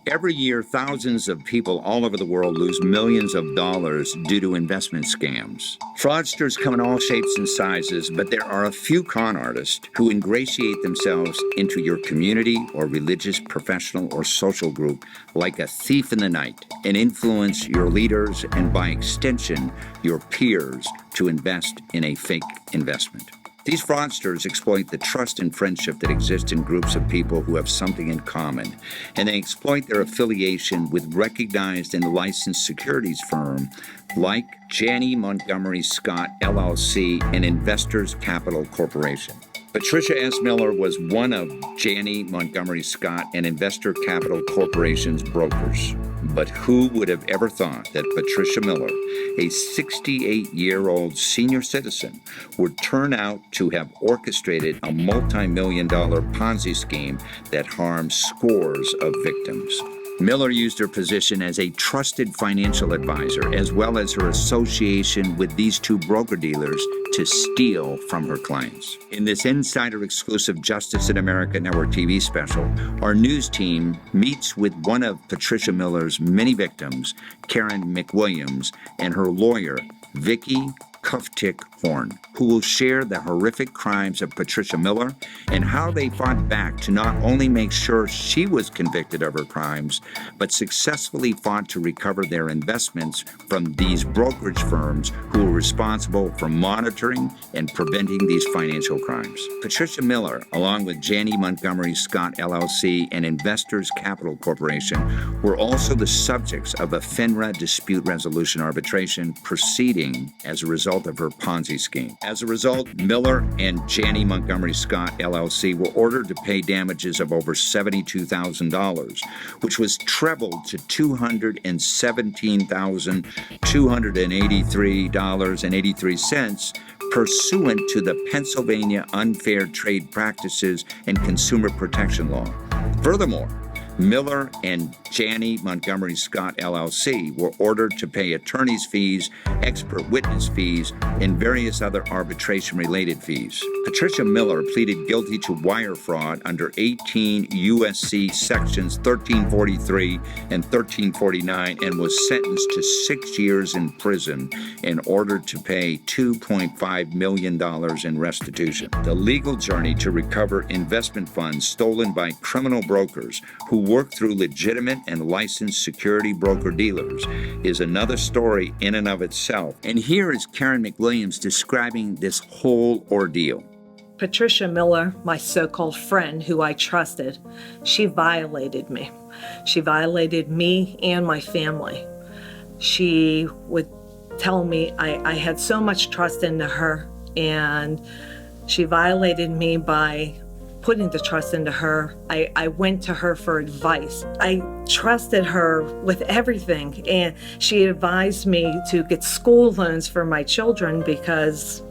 Every year, thousands of people all over the world lose millions of dollars due to investment scams. Fraudsters come in all shapes and sizes, but there are a few con artists who ingratiate themselves into your community or religious, professional, or social group like a thief in the night and influence your leaders and, by extension, your peers to invest in a fake investment. These fraudsters exploit the trust and friendship that exists in groups of people who have something in common, and they exploit their affiliation with recognized and licensed securities firms like Janney Montgomery Scott, LLC, and Investors Capital Corporation. Patricia S. Miller was one of Janney Montgomery Scott and Investor Capital Corporation's brokers. But who would have ever thought that Patricia Miller, a 68-year-old senior citizen, would turn out to have orchestrated a multi-million-dollar Ponzi scheme that harmed scores of victims? Miller used her position as a trusted financial advisor, as well as her association with these two broker-dealers, to steal from her clients. In this insider-exclusive Justice in America Network TV special, our news team meets with one of Patricia Miller's many victims, Karen McWilliams, and her lawyer, Vicki Kuftic Horne, who will share the horrific crimes of Patricia Miller and how they fought back to not only make sure she was convicted of her crimes, but successfully fought to recover their investments from these brokerage firms who were responsible for monitoring and preventing these financial crimes. Patricia Miller, along with Janney Montgomery Scott, LLC, and Investors Capital Corporation, were also the subjects of a FINRA dispute resolution arbitration proceeding as a result of her Ponzi scheme. As a result, Miller and Janney Montgomery Scott, LLC, were ordered to pay damages of over $72,000, which was trebled to $217,283.83 pursuant to the Pennsylvania Unfair Trade Practices and Consumer Protection Law. Furthermore, Miller and Janney Montgomery Scott, LLC, were ordered to pay attorney's fees, expert witness fees, and various other arbitration-related fees. Patricia Miller pleaded guilty to wire fraud under 18 U.S.C. Sections 1343 and 1349 and was sentenced to 6 years in prison and ordered to pay $2.5 million in restitution. The legal journey to recover investment funds stolen by criminal brokers who work through legitimate and licensed security broker-dealers is another story in and of itself. And here is Karen McWilliams describing this whole ordeal. Patricia Miller, my so-called friend who I trusted, she violated me. She violated me and my family. She would tell me I had so much trust into her, and she violated me by putting the trust into her. I went to her for advice. I trusted her with everything, and she advised me to get school loans for my children because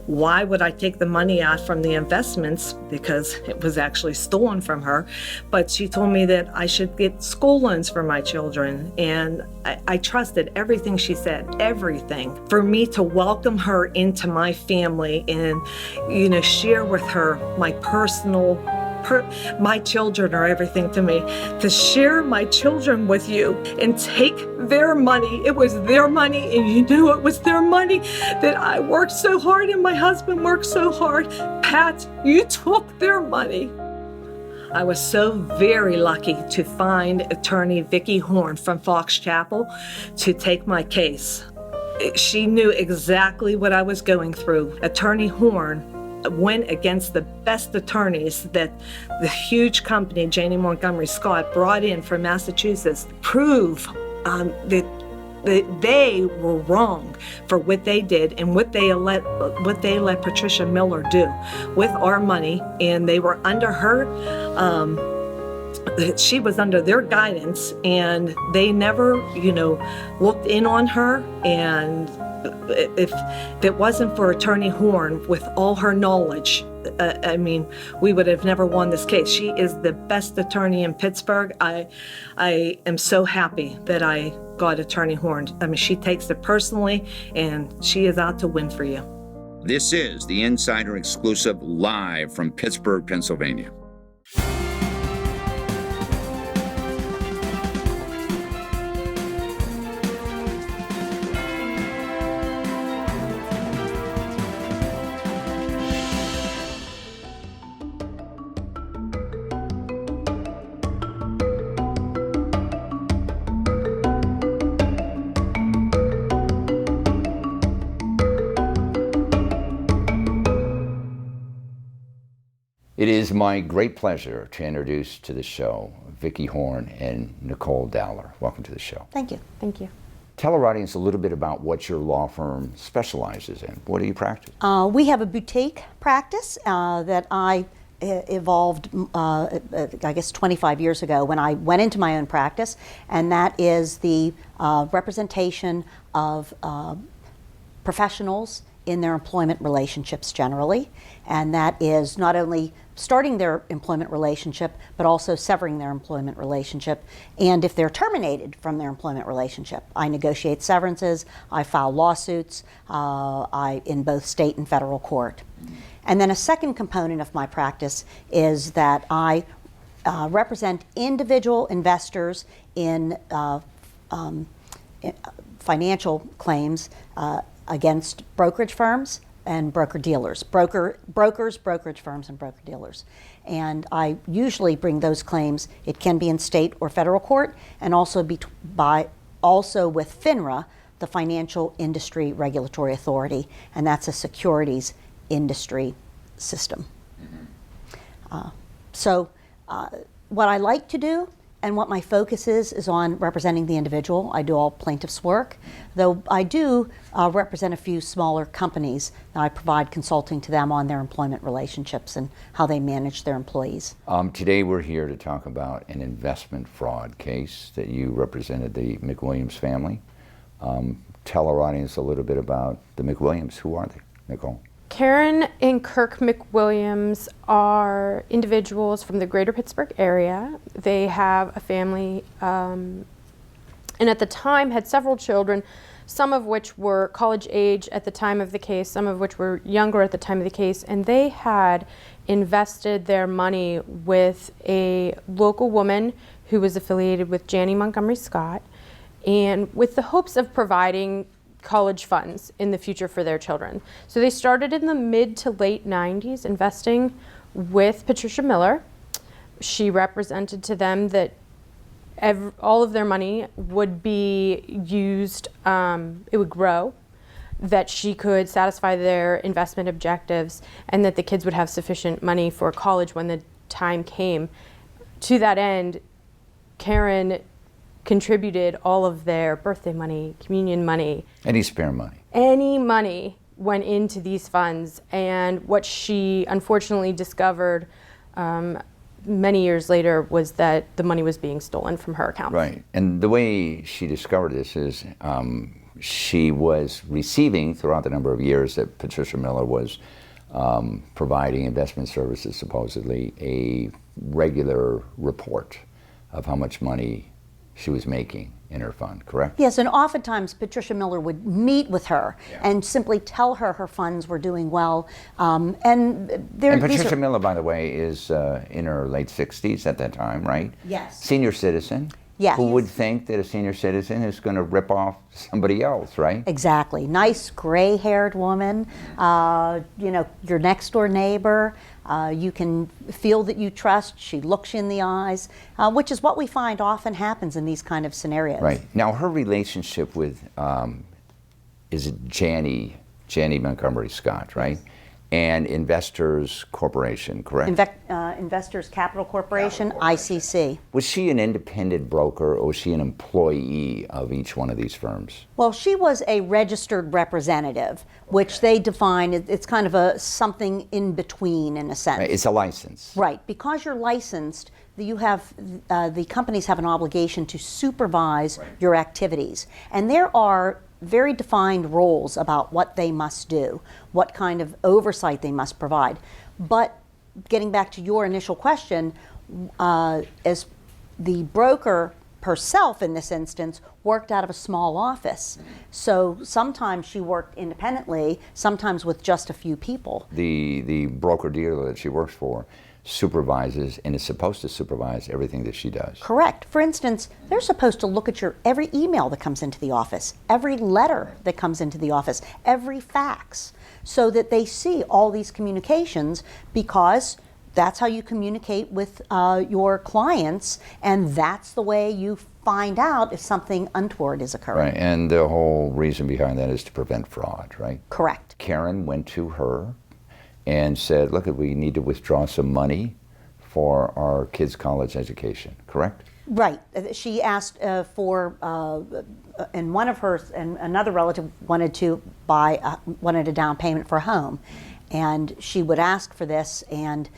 why would I take the money out from the investments, because it was actually stolen from her. But she told me that I should get school loans for my children, and I trusted everything she said, everything. For me to welcome her into my family and, share with her my personal my children are everything to me. To share my children with you and take their money, it was their money, and you knew it was their money, that I worked so hard and my husband worked so hard. Pat, you took their money. I was so very lucky to find attorney Vicki Horne from Fox Chapel to take my case. She knew exactly what I was going through. Attorney Horne went against the best attorneys that the huge company, Janney Montgomery Scott, brought in from Massachusetts to prove that they were wrong for what they did and what they let Patricia Miller do with our money. And they were under her, she was under their guidance, and they never, looked in on her. And if it wasn't for Attorney Horne with all her knowledge, we would have never won this case. She is the best attorney in Pittsburgh. I am so happy that I got Attorney Horne. She takes it personally, and she is out to win for you. This is the Insider Exclusive live from Pittsburgh, Pennsylvania. It is my great pleasure to introduce to the show Vicki Horne and Nicole Dowler. Welcome to the show. Thank you. Thank you. Tell our audience a little bit about what your law firm specializes in. What do you practice? We have a boutique practice that I evolved, I guess, 25 years ago when I went into my own practice, and that is the representation of professionals in their employment relationships generally, and that is not only starting their employment relationship, but also severing their employment relationship, and if they're terminated from their employment relationship. I negotiate severances, I file lawsuits in both state and federal court. And then a second component of my practice is that I represent individual investors in financial claims against brokerage firms and broker-dealers, brokers, brokerage firms, and broker-dealers. And I usually bring those claims, it can be in state or federal court, and also also with FINRA, the Financial Industry Regulatory Authority, and that's a securities industry system. So what I like to do and what my focus is on representing the individual. I do all plaintiffs' work, though I do represent a few smaller companies. I provide consulting to them on their employment relationships and how they manage their employees. Today we're here to talk about an investment fraud case that you represented the McWilliams family. Tell our audience a little bit about the McWilliams. Who are they, Nicole? Karen and Kirk McWilliams are individuals from the greater Pittsburgh area. They have a family and at the time had several children, some of which were college age at the time of the case, some of which were younger at the time of the case, and they had invested their money with a local woman who was affiliated with Janney Montgomery Scott, and with the hopes of providing college funds in the future for their children. So they started in the mid to late 90s investing with Patricia Miller. She represented to them that all of their money would be used, it would grow, that she could satisfy their investment objectives, and that the kids would have sufficient money for college when the time came. To that end, Karen contributed all of their birthday money, communion money. Any spare money. Any money went into these funds, and what she unfortunately discovered many years later was that the money was being stolen from her account. Right, and the way she discovered this is she was receiving throughout the number of years that Patricia Miller was providing investment services, supposedly, a regular report of how much money she was making in her fund, correct? Yes, and oftentimes Patricia Miller would meet with her and simply tell her her funds were doing well. And Patricia Miller, by the way, is in her late 60s at that time, right? Yes. Senior citizen. Yes. Who would think that a senior citizen is going to rip off somebody else, right? Exactly. Nice gray-haired woman, your next door neighbor. You can feel that you trust. She looks you in the eyes, which is what we find often happens in these kind of scenarios. Right. Now, her relationship with, is it Janney Montgomery Scott, right? And Investors Corporation, correct? Investors Capital Corporation, ICC. Was she an independent broker, or was she an employee of each one of these firms? Well, she was a registered representative, which they define, it's kind of a something in between in a sense. Right. It's a license. Right. Because you're licensed, you have the companies have an obligation to supervise your activities. And there are very defined roles about what they must do, what kind of oversight they must provide. But getting back to your initial question, as the broker herself in this instance worked out of a small office. So sometimes she worked independently, sometimes with just a few people. The broker-dealer that she works for supervises and is supposed to supervise everything that she does. Correct. For instance, they're supposed to look at every email that comes into the office, every letter that comes into the office, every fax, so that they see all these communications, because that's how you communicate with your clients, and that's the way you find out if something untoward is occurring. Right, and the whole reason behind that is to prevent fraud, right? Correct. Karen went to her and said, look, we need to withdraw some money for our kids' college education, correct? Right. She asked for, and one of hers, and another relative wanted to wanted a down payment for a home. And she would ask for this, and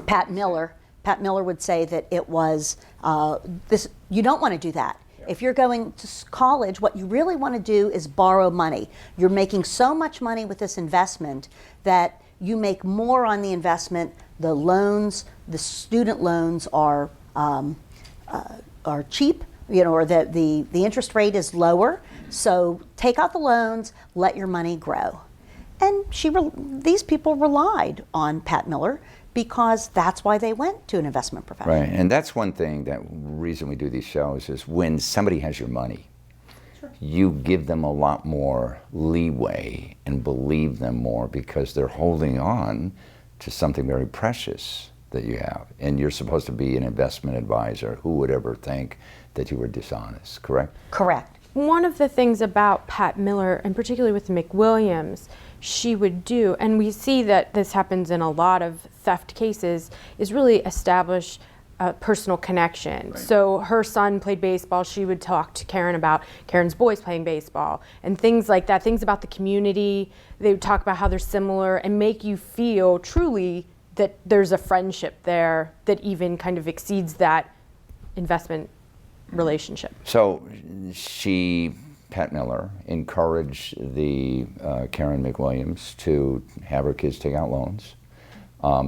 Pat Miller would say that it was, you don't want to do that. If you're going to college, what you really want to do is borrow money. You're making so much money with this investment that you make more on the investment. The loans, the student loans are cheap, or the interest rate is lower. So take out the loans, let your money grow. And these people relied on Pat Miller because that's why they went to an investment professional. Right, and that's one thing, that reason we do these shows is when somebody has your money, you give them a lot more leeway and believe them more because they're holding on to something very precious that you have. And you're supposed to be an investment advisor. Who would ever think that you were dishonest, correct? Correct. One of the things about Pat Miller, and particularly with McWilliams, she would do, and we see that this happens in a lot of theft cases, is really establish a personal connection. Right. So her son played baseball, she would talk to Karen about Karen's boys playing baseball, and things like that, things about the community. They would talk about how they're similar and make you feel truly that there's a friendship there that even kind of exceeds that investment relationship. So Pat Miller, encouraged the Karen McWilliams to have her kids take out loans.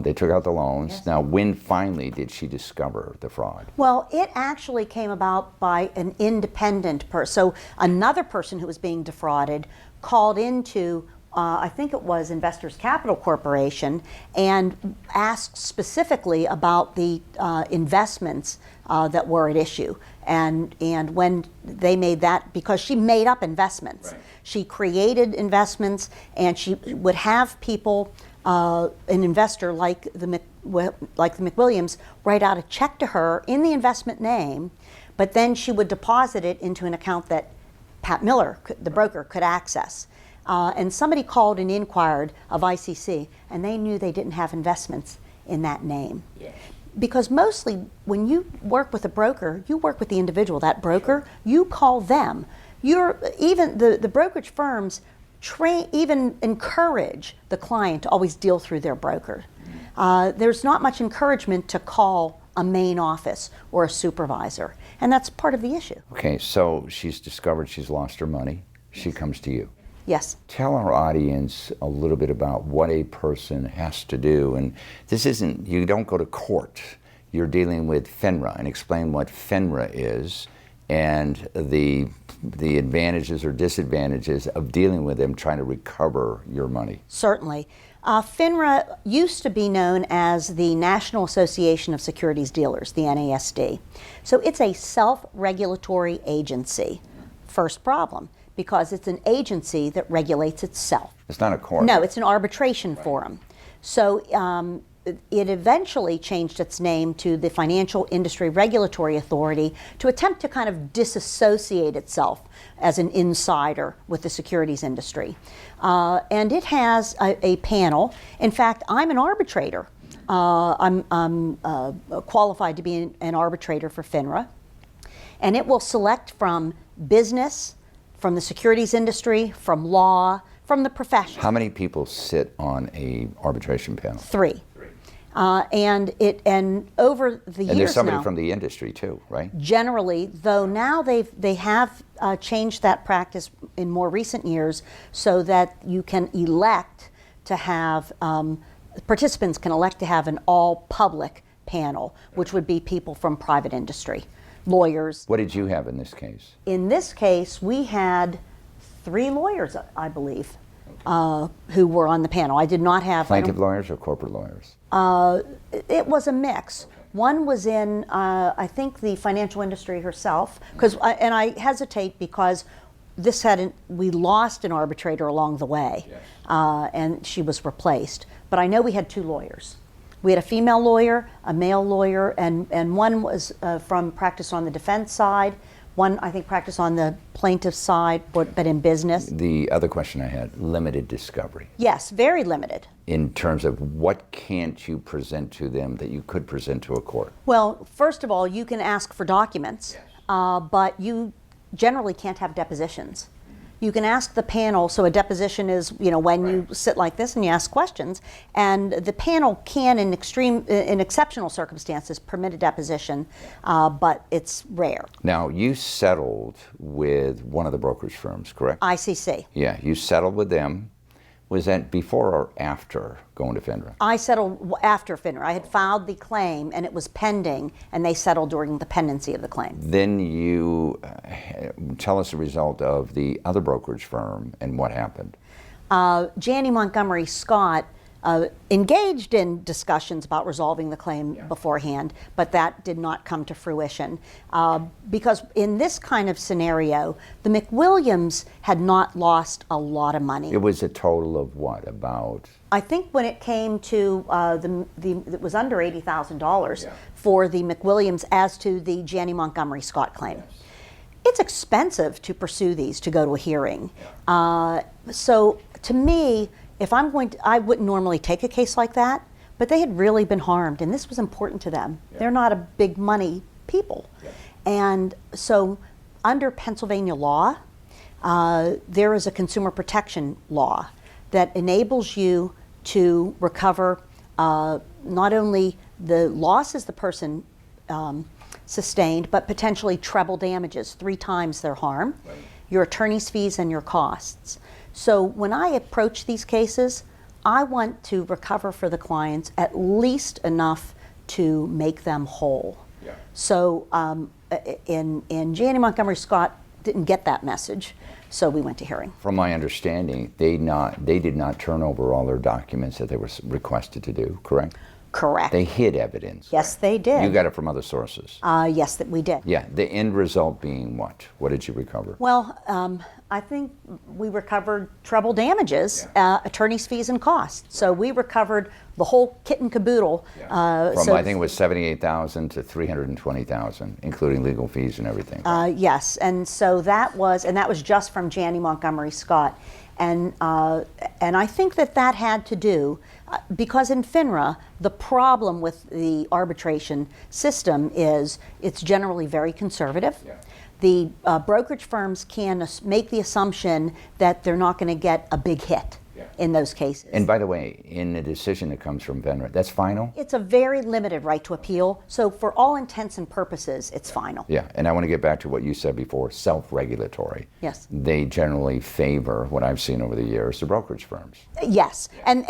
They took out the loans. Yes. Now, when finally did she discover the fraud? Well, it actually came about by an independent person. So another person who was being defrauded called into, I think it was Investors Capital Corporation, and asked specifically about the investments that were at issue. And when they made that, because she made up investments. Right. She created investments, and she would have people, an investor like the McWilliams, write out a check to her in the investment name, but then she would deposit it into an account that Pat Miller, the broker, could access. And somebody called and inquired of ICC, and they knew they didn't have investments in that name. Yes. Because mostly when you work with a broker, you work with the individual. That broker, you call them. Even the brokerage firms even encourage the client to always deal through their broker. There's not much encouragement to call a main office or a supervisor, and that's part of the issue. Okay, so she's discovered she's lost her money. She comes to you. Yes. Tell our audience a little bit about what a person has to do. And this isn't, you don't go to court. You're dealing with FINRA, and explain what FINRA is and the advantages or disadvantages of dealing with them trying to recover your money. Certainly. FINRA used to be known as the National Association of Securities Dealers, the NASD. So it's a self-regulatory agency. First problem, because it's an agency that regulates itself. It's not a court. No, it's an arbitration forum. So it eventually changed its name to the Financial Industry Regulatory Authority to attempt to kind of disassociate itself as an insider with the securities industry. And it has a panel. In fact, I'm an arbitrator. I'm qualified to be an arbitrator for FINRA. And it will select from business, from the securities industry, from law, from the profession. How many people sit on a arbitration panel? 3. And over the years now, and there's somebody from the industry too, right? Generally, though now they have changed that practice in more recent years so that you can elect to have, participants can elect to have an all-public panel, which would be people from private industry, lawyers. What did you have in this case? In this case, we had 3 lawyers, I believe, who were on the panel. I did not have... Plaintiff lawyers or corporate lawyers? It was a mix. One was in, I think, the financial industry herself, and I hesitate because we lost an arbitrator along the way, yes. And she was replaced. But I know we had 2 lawyers. We had a female lawyer, a male lawyer, and one was from practice on the defense side. One, I think, practice on the plaintiff side, but in business. The other question I had, limited discovery. Yes, very limited. in terms of what can't you present to them that you could present to a court? Well, first of all, you can ask for documents, but you generally can't have depositions. You can ask the panel, so a deposition is, when you sit like this and you ask questions, and the panel can, in exceptional circumstances, permit a deposition, but it's rare. Now, you settled with one of the brokerage firms, correct? ICC. Yeah, you settled with them. Was that before or after going to FINRA? I settled after FINRA. I had filed the claim, and it was pending, and they settled during the pendency of the claim. Then you tell us the result of the other brokerage firm and what happened. Janney Montgomery Scott engaged in discussions about resolving the claim beforehand, but that did not come to fruition. Because in this kind of scenario, the McWilliams had not lost a lot of money. It was a total of what, about? I think when it came to it was under $80,000 for the McWilliams as to the Janney Montgomery Scott claim. It's expensive to pursue these, to go to a hearing. So to me, if I'm going to, I wouldn't normally take a case like that, but they had really been harmed, and this was important to them. They're not a big money people. And so under Pennsylvania law, there is a consumer protection law that enables you to recover not only the losses the person sustained, but potentially treble damages, 3 times their harm, your attorney's fees and your costs. So when I approach these cases, I want to recover for the clients at least enough to make them whole. So in Janney Montgomery Scott didn't get that message, so we went to hearing. From my understanding, they did not turn over all their documents that they were requested to do, correct? Correct. They hid evidence. Yes, they did. You got it from other sources. Yes, that we did. Yeah, the end result being what? What did you recover? Well, I think we recovered treble damages, attorney's fees and costs. So we recovered the whole kit and caboodle. From I think it was $78,000 to $320,000, including legal fees and everything. Yes, and so that was just from Janney Montgomery Scott, and I think that had to do because in FINRA the problem with the arbitration system is it's generally very conservative. The brokerage firms can make the assumption that they're not going to get a big hit in those cases. And by the way, in the decision that comes from FINRA, that's final? It's a very limited right to appeal, so for all intents and purposes, it's final. Yeah, and I want to get back to what you said before, self-regulatory. Yes. They generally favor, what I've seen over the years, the brokerage firms. Yes, and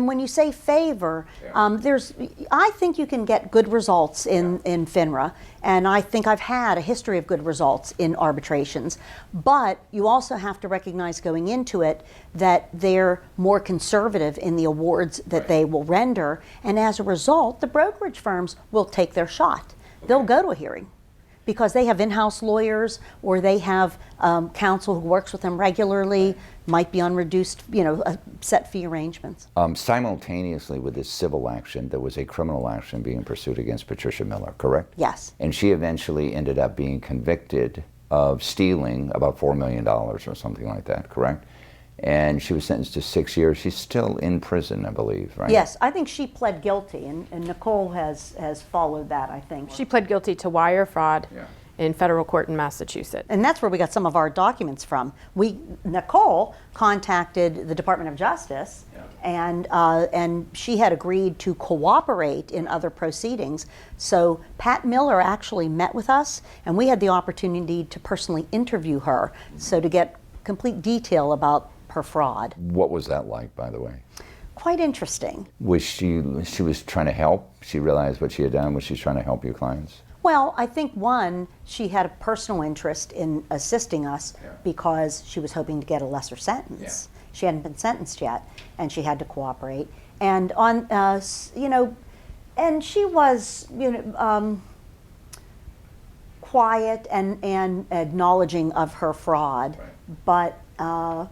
when you say favor, I think you can get good results in FINRA, and I think I've had a history of good results in arbitrations, but you also have to recognize going into it that they're more conservative in the awards that they will render, and as a result, the brokerage firms will take their shot. They'll go to a hearing because they have in-house lawyers or they have counsel who works with them regularly, might be on reduced, set fee arrangements. Simultaneously with this civil action, there was a criminal action being pursued against Patricia Miller, correct? Yes. And she eventually ended up being convicted of stealing about $4 million or something like that, correct? And she was sentenced to 6 years. She's still in prison, I believe, right? Yes, I think she pled guilty, and Nicole has followed that, I think. She pled guilty to wire fraud in federal court in Massachusetts. And that's where we got some of our documents from. Nicole contacted the Department of Justice, and she had agreed to cooperate in other proceedings. So Pat Miller actually met with us, and we had the opportunity to personally interview her, so to get complete detail about her fraud. What was that like, by the way? Quite interesting. Was she was trying to help? She realized what she had done? Was she trying to help your clients? Well, I think one, she had a personal interest in assisting us because she was hoping to get a lesser sentence. She hadn't been sentenced yet, and she had to cooperate. And on, and she was, quiet and acknowledging of her fraud, but I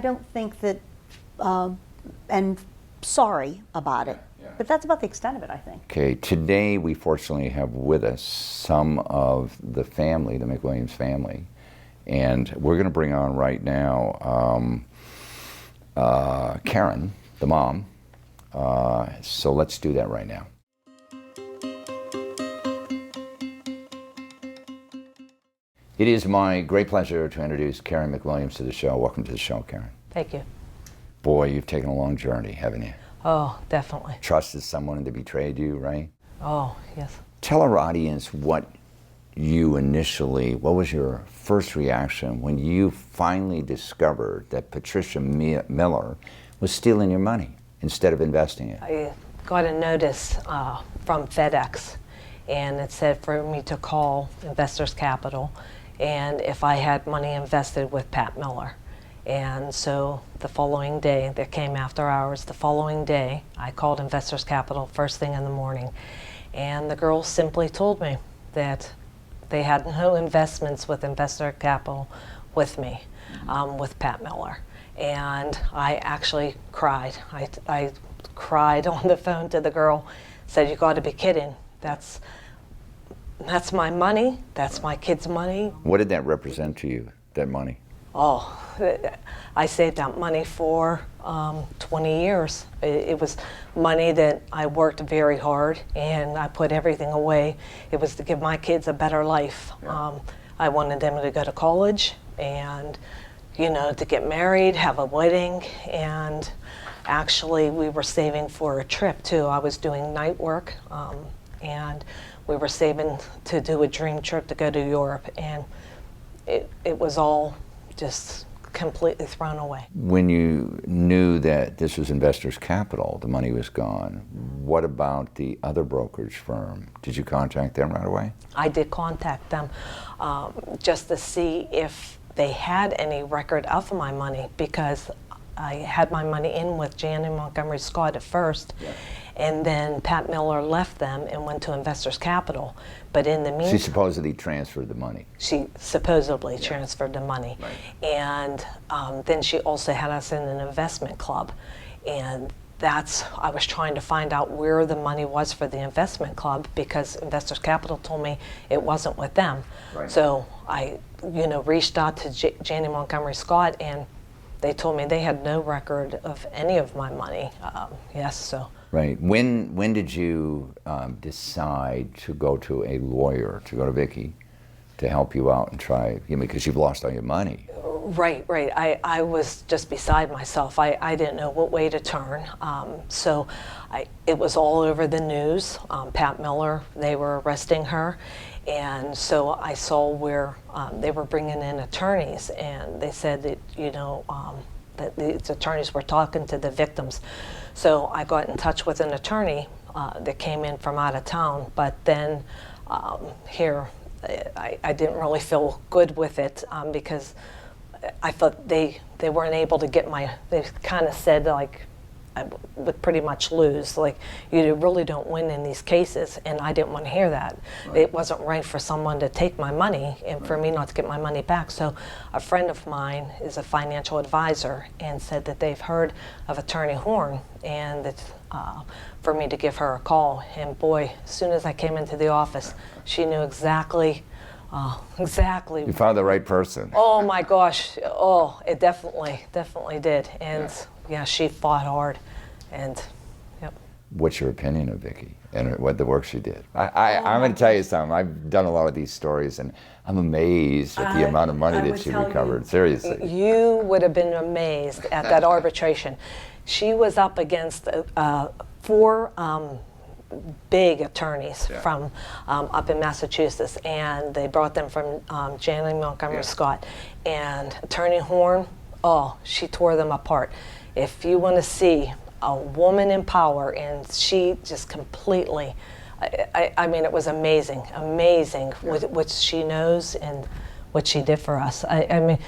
don't think that, and sorry about it. But that's about the extent of it, I think. Okay, today we fortunately have with us some of the family, the McWilliams family, and we're going to bring on right now Karen the mom. So let's do that right now. It is my great pleasure to introduce Karen McWilliams to the show. Welcome to the show, Karen. Thank you. Boy, you've taken a long journey, haven't you? Oh, definitely. Trusted someone that betrayed you, right? Oh, yes. Tell our audience what was your first reaction when you finally discovered that Patricia Miller was stealing your money instead of investing it? I got a notice from FedEx, and it said for me to call Investors Capital, and if I had money invested with Pat Miller. And so the following day, that came after hours, the following day, I called Investors Capital first thing in the morning, and the girls simply told me that they had no investments with Investor Capital with me, with Pat Miller. And I actually cried. I cried on the phone to the girl, said, "You got to be kidding. That's my money. That's my kids' money." What did that represent to you, that money? Oh, I saved that money for 20 years. It was money that I worked very hard, and I put everything away. It was to give my kids a better life. Yeah. I wanted them to go to college and, to get married, have a wedding, and actually we were saving for a trip too. I was doing night work, and we were saving to do a dream trip to go to Europe, and it was all just completely thrown away. When you knew that this was Investors Capital, the money was gone, what about the other brokerage firm? Did you contact them right away? I did contact them just to see if they had any record of my money, because I had my money in with Jan and Montgomery Scott at first, yeah. And then Pat Miller left them and went to Investors Capital. But in the meantime, she supposedly transferred the money. She supposedly transferred the money. Right. And then she also had us in an investment club. And I was trying to find out where the money was for the investment club, because Investors Capital told me it wasn't with them. Right. So I, reached out to Jan and Montgomery Scott, and they told me they had no record of any of my money. Yes, so. Right. When did you decide to go to a lawyer, to go to Vicki, to help you out and try, because you've lost all your money? Right. I was just beside myself. I didn't know what way to turn. So it was all over the news. Pat Miller, they were arresting her. And so I saw where they were bringing in attorneys, and they said that, that these attorneys were talking to the victims. So I got in touch with an attorney that came in from out of town, but then here I didn't really feel good with it, because I thought they weren't able to get they kind of said, like, I would pretty much lose. Like, you really don't win in these cases, and I didn't want to hear that. Right. It wasn't right for someone to take my money and for me not to get my money back. So a friend of mine is a financial advisor and said that they've heard of Attorney Horne, and that for me to give her a call. And boy, as soon as I came into the office, she knew exactly. You found the right person. Oh my gosh! Oh, it definitely did. And yeah, she fought hard, and yep. What's your opinion of Vicki and what the work she did? I'm going to tell you something. I've done a lot of these stories, and I'm amazed at the amount of money that she recovered. Seriously. You would have been amazed at that arbitration. She was up against 4 big attorneys from up in Massachusetts, and they brought them from Jan and Montgomery Scott. And Attorney Horne, she tore them apart. If you want to see a woman in power, and she just completely, I mean, it was amazing what she knows and what she did for us. I mean,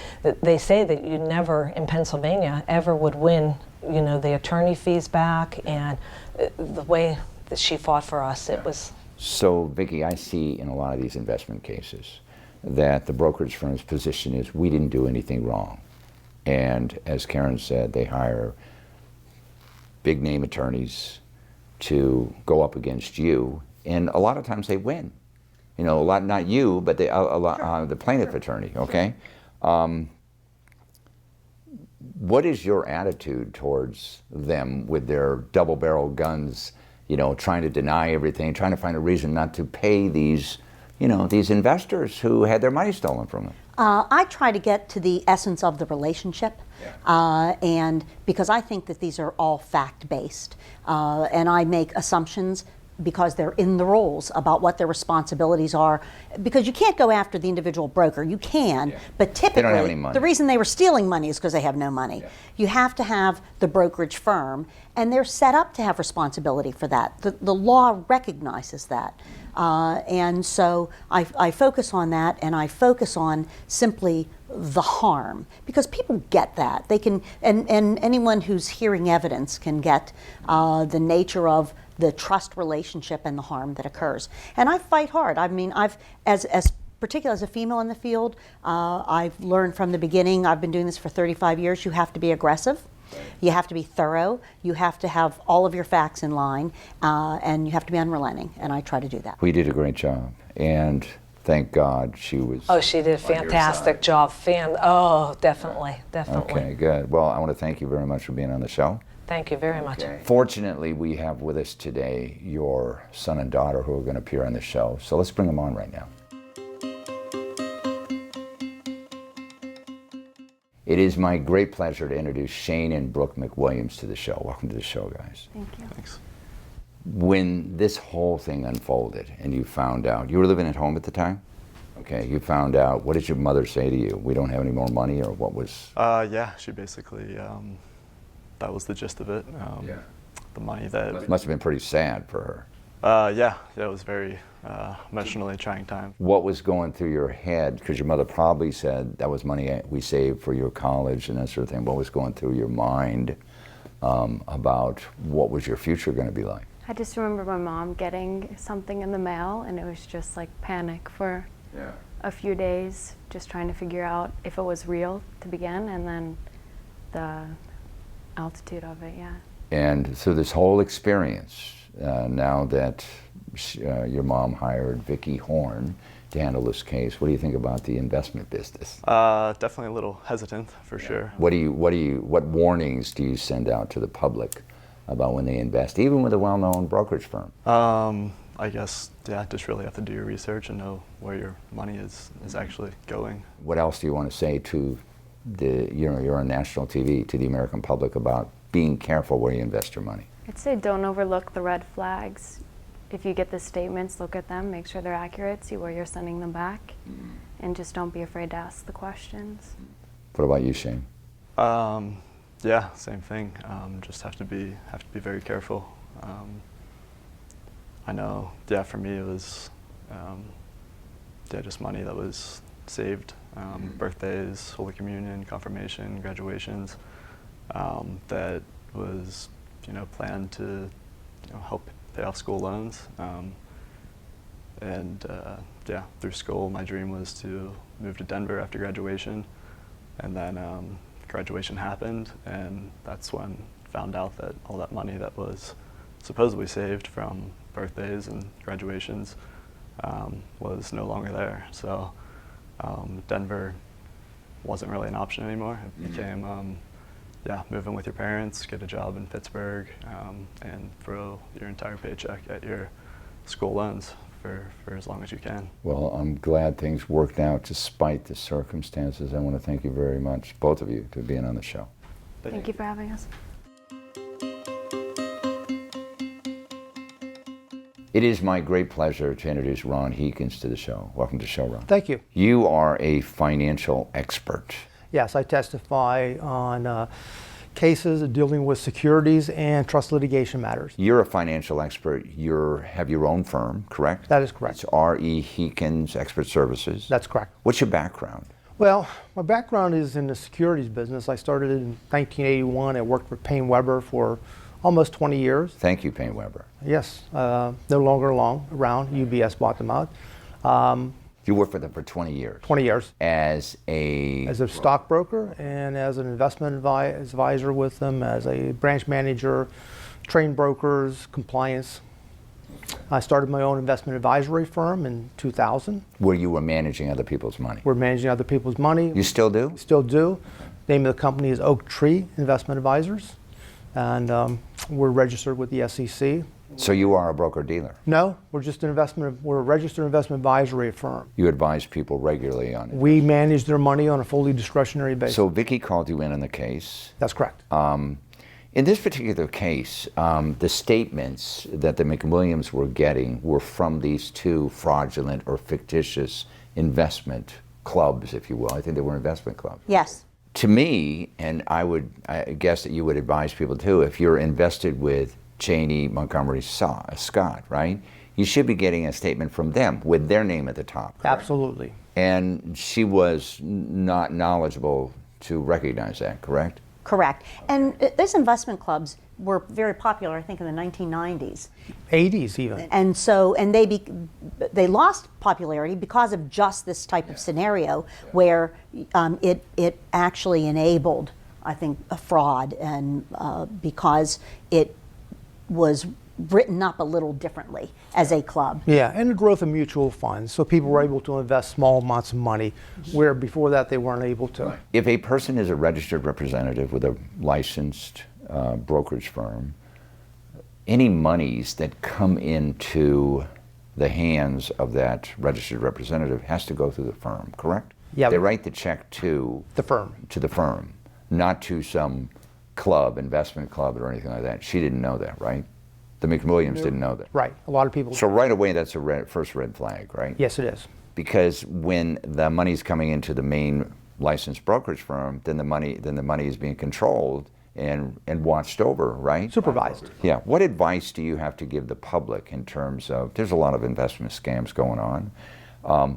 they say that you never in Pennsylvania ever would win, the attorney fees back, and the way that she fought for us, it was. So, Vicki, I see in a lot of these investment cases that the brokerage firm's position is we didn't do anything wrong. And as Karen said, they hire big name attorneys to go up against you, and a lot of times they win. A lot, not you, but the plaintiff attorney, okay? What is your attitude towards them with their double-barreled guns, you know, trying to deny everything, trying to find a reason not to pay these, you know, these investors who had their money stolen from them? I try to get to the essence of the relationship, and because I think that these are all fact-based, and I make assumptions because they're in the roles about what their responsibilities are. Because you can't go after the individual broker. You can, but typically They don't have any money. the reason they were stealing money is because they have no money. You have to have the brokerage firm, and they're set up to have responsibility for that. The law recognizes that. And so I focus on that, and I focus on simply the harm, because people get that. They can, and anyone who's hearing evidence can get the nature of the trust relationship and the harm that occurs. And I fight hard. I mean, as particularly as a female in the field, I've learned from the beginning, I've been doing this for 35 years, you have to be aggressive. You have to be thorough. You have to have all of your facts in line, and you have to be unrelenting, and I try to do that. We did a great job, and thank God she was. Oh, she did a fantastic job. Oh, definitely, definitely. Okay, good. Well, I want to thank you very much for being on the show. Thank you very much. Fortunately, we have with us today your son and daughter who are going to appear on the show. So let's bring them on right now. It is my great pleasure to introduce Shane and Brooke McWilliams to the show. Welcome to the show, guys. Thank you. Thanks. When this whole thing unfolded and you found out, you were living at home at the time? Okay, you found out, what did your mother say to you? We don't have any more money, or what was? Yeah, she basically, that was the gist of it. The money that. Must have been pretty sad for her. Yeah, it was very emotionally trying time. What was going through your head? Because your mother probably said that was money we saved for your college and that sort of thing. What was going through your mind about what was your future going to be like? I just remember my mom getting something in the mail, and it was just like panic for a few days, just trying to figure out if it was real to begin, and then the altitude of it, And so this whole experience, now that your mom hired Vicki Horne to handle this case, what do you think about the investment business? Definitely a little hesitant, for sure. What warnings do you send out to the public about when they invest, even with a well-known brokerage firm? I guess, just really have to do your research and know where your money is actually going. What else do you want to say to you're on national TV, to the American public about being careful where you invest your money? I'd say don't overlook the red flags. If you get the statements, look at them, make sure they're accurate, see where you're sending them back, and just don't be afraid to ask the questions. What about you, Shane? Yeah, same thing. Just have to be very careful. I know, for me it was, just money that was saved. Birthdays, Holy Communion, confirmation, graduations, that was, planned to, help pay off school loans. Through school, my dream was to move to Denver after graduation, and then graduation happened, and that's when I found out that all that money that was supposedly saved from birthdays and graduations was no longer there. So Denver wasn't really an option anymore. It became, moving with your parents, get a job in Pittsburgh, and throw your entire paycheck at your school loans for as long as you can. Well, I'm glad things worked out despite the circumstances. I want to thank you very much, both of you, for being on the show. Thank you for having us. It is my great pleasure to introduce Ron Heekins to the show. Welcome to the show, Ron. Thank you. You are a financial expert. Yes, I testify on cases dealing with securities and trust litigation matters. You're a financial expert. You have your own firm, correct? That is correct. It's R.E. Heekins Expert Services. That's correct. What's your background? Well, my background is in the securities business. I started in 1981. I worked for Payne Weber for almost 20 years. Thank you, Payne Weber. Yes, no longer around. UBS bought them out. You worked for them for 20 years. 20 years. As a stockbroker and as an investment advisor with them, as a branch manager, trained brokers, compliance. I started my own investment advisory firm in 2000. Where you were managing other people's money. We're managing other people's money. You still do? Still do. Name of the company is Oak Tree Investment Advisors, and we're registered with the SEC. So you are a broker-dealer. No, we're a registered investment advisory firm. You advise people regularly on it. We manage their money on a fully discretionary basis. So Vicki called you in on the case. That's correct. In this particular case, the statements that the McWilliams were getting were from these two fraudulent or fictitious investment clubs, if you will. I think they were investment clubs. Yes. To me, and I guess that you would advise people too, if you're invested with Janie Montgomery Scott, right? You should be getting a statement from them with their name at the top. Correct? Absolutely. And she was not knowledgeable to recognize that, correct? Correct. And these investment clubs were very popular, I think, in the 1990s. 80s even. And so, and they lost popularity because of just this type of scenario where it actually enabled, I think, a fraud, and because it was written up a little differently as a club. Yeah, and the growth of mutual funds, so people were able to invest small amounts of money where before that they weren't able to. If a person is a registered representative with a licensed brokerage firm, any monies that come into the hands of that registered representative has to go through the firm, correct? Yeah. They write the check to The firm. To the firm, not to some club, investment club or anything like that. She didn't know that, right? The McWilliams didn't know that. Right, a lot of people. So right away, that's a first red flag, right? Yes, it is. Because when the money's coming into the main licensed brokerage firm, then the money is being controlled and watched over, right? Supervised. Yeah. What advice do you have to give the public in terms of, there's a lot of investment scams going on.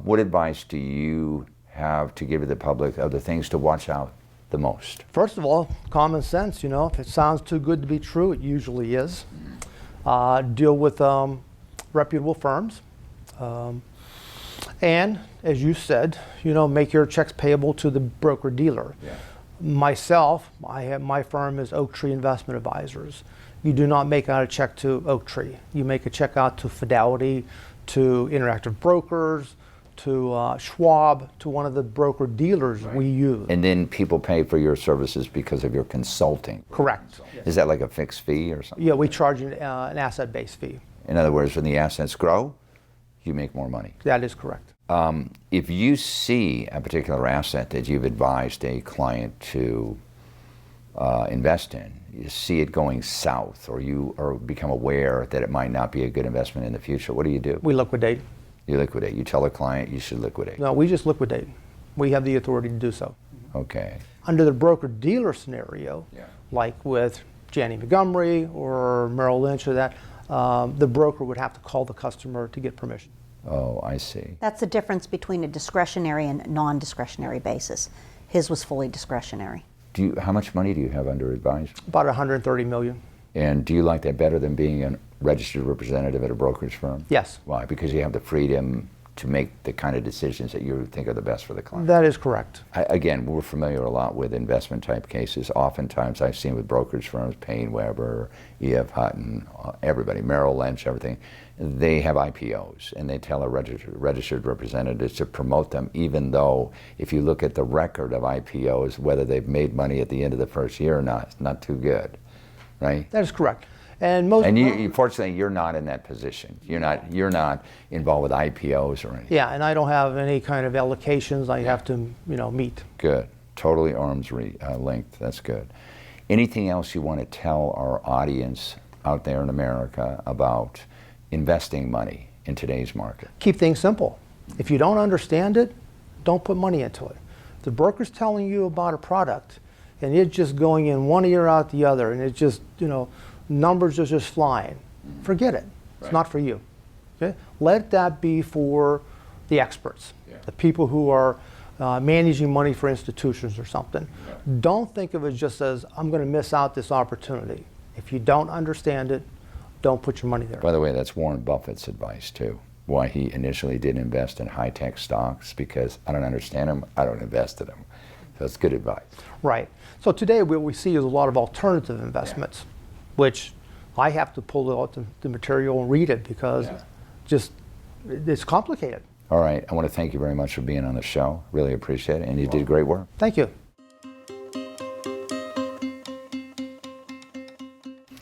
What advice do you have to give the public of the things to watch out the most? First of all, common sense, if it sounds too good to be true, it usually is. Deal with reputable firms. And as you said, make your checks payable to the broker-dealer. Yeah. Myself, my firm is Oak Tree Investment Advisors. You do not make out a check to Oak Tree. You make a check out to Fidelity, to Interactive Brokers, to Schwab, to one of the broker dealers we use. And then people pay for your services because of your consulting. Correct. Is that like a fixed fee or something? Yeah, we charge an asset-based fee. In other words, when the assets grow, you make more money. That is correct. If you see a particular asset that you've advised a client to invest in, you see it going south, or become aware that it might not be a good investment in the future, what do? We liquidate. You liquidate. You tell a client you should liquidate. No, we just liquidate. We have the authority to do so. Okay. Under the broker-dealer scenario, like with Janney Montgomery or Merrill Lynch or that, the broker would have to call the customer to get permission. Oh, I see. That's the difference between a discretionary and non-discretionary basis. His was fully discretionary. How much money do you have under advised? About $130 million. And do you like that better than being a registered representative at a brokerage firm? Yes. Why? Because you have the freedom to make the kind of decisions that you think are the best for the client. That is correct. Again, we're familiar a lot with investment type cases. Oftentimes I've seen with brokerage firms, Payne Weber, E.F. Hutton, everybody, Merrill Lynch, everything, they have IPOs and they tell a registered representatives to promote them, even though if you look at the record of IPOs, whether they've made money at the end of the first year or not, it's not too good, right? That is correct. And fortunately, you're not in that position. You're not involved with IPOs or anything. Yeah, and I don't have any kind of allocations I have to, meet. Good. Totally arm's length. That's good. Anything else you want to tell our audience out there in America about investing money in today's market? Keep things simple. If you don't understand it, don't put money into it. If the broker's telling you about a product and it's just going in one ear out the other and it's just, numbers are just flying, forget it. It's not for you. Okay? Let that be for the experts, the people who are managing money for institutions or something. Don't think of it just as, I'm going to miss out this opportunity. If you don't understand it, don't put your money there. By the way, that's Warren Buffett's advice too. Why he initially didn't invest in high-tech stocks, because I don't understand them, I don't invest in them. So it's good advice. Right. So today what we see is a lot of alternative investments, which I have to pull out the material and read it because it's complicated. All right. I want to thank you very much for being on the show. Really appreciate it. And you did great work. Thank you.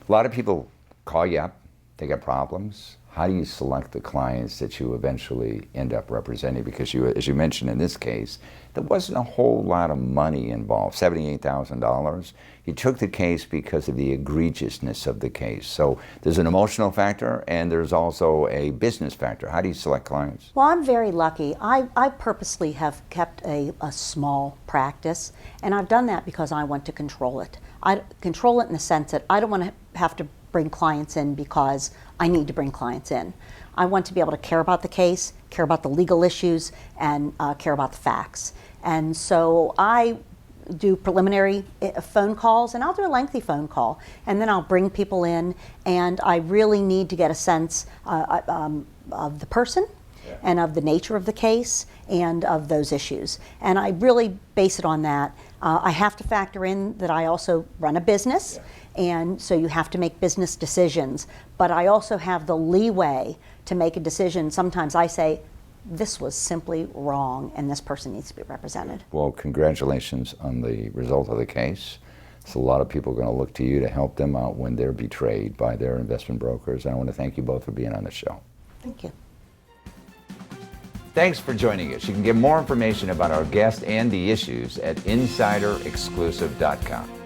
A lot of people call you up, they got problems. How do you select the clients that you eventually end up representing? Because you, as you mentioned in this case, there wasn't a whole lot of money involved, $78,000. You took the case because of the egregiousness of the case. So there's an emotional factor and there's also a business factor. How do you select clients? Well, I'm very lucky. I purposely have kept a small practice, and I've done that because I want to control it. I control it in the sense that I don't want to have to bring clients in because I need to bring clients in. I want to be able to care about the case, care about the legal issues, and care about the facts. And so I do preliminary phone calls, and I'll do a lengthy phone call, and then I'll bring people in, and I really need to get a sense of the person and of the nature of the case and of those issues. And I really base it on that. I have to factor in that I also run a business, and so you have to make business decisions. But I also have the leeway to make a decision. Sometimes I say, this was simply wrong, and this person needs to be represented. Well, congratulations on the result of the case. So a lot of people are going to look to you to help them out when they're betrayed by their investment brokers. And I want to thank you both for being on the show. Thank you. Thanks for joining us. You can get more information about our guest and the issues at insiderexclusive.com.